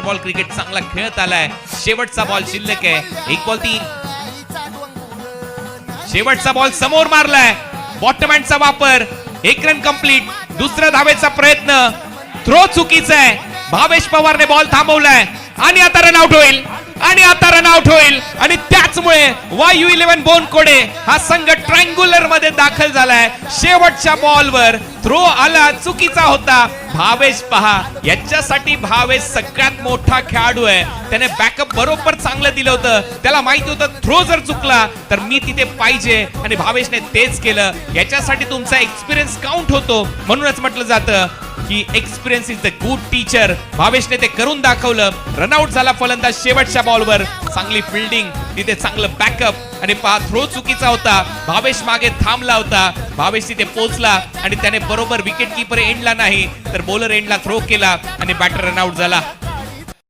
Ball cricket चांगला खेळत आलाय. शेवटचा बॉल शिल्लक आहे. 1 बॉल 3. शेवटचा बॉल समोर मारलाय. बॉटम हँडचा वापर. 1 रन कंप्लीट. दुसऱ्या धावेचा प्रयत्न. थ्रो चुकीचा आहे. भावेश पवारने बॉल थांबवलाय आणि आता रनआउट होईल. आणि त्याचमुळे YU11 बोनकोडे हा संघ ट्रायंग्युलर मध्ये दाखल झालाय. शेवटच्या बॉलवर थ्रो आला, चुकीचा होता. भावेश पहा, याच्यासाठी भावेश सगळ्यात मोठा खेळाडू आहे. त्याने बॅकअप बरोबर चांगलं दिलं होतं. त्याला माहिती होतं थ्रो जर चुकला तर मी तिथे पाहिजे आणि भावेशने तेच केलं. याच्यासाठी तुमचा एक्सपिरियन्स काउंट होतो. म्हणूनच म्हटलं जातं की experience is the good teacher. भावेशने ते करून दाखवलं. रनआउट झाला फलंदाज शेवटच्या बॉलवर. चांगली फिल्डिंग, तिथे चांगलं बॅकअप आणि पहा थ्रो चुकीचा होता. भावेश मागे थांबला होता. भावेश तिथे पोहोचला आणि त्याने बरोबर विकेट कीपर एंडला नाही तर बॉलर एंडला थ्रो केला आणि बॅटर रनआउट झाला.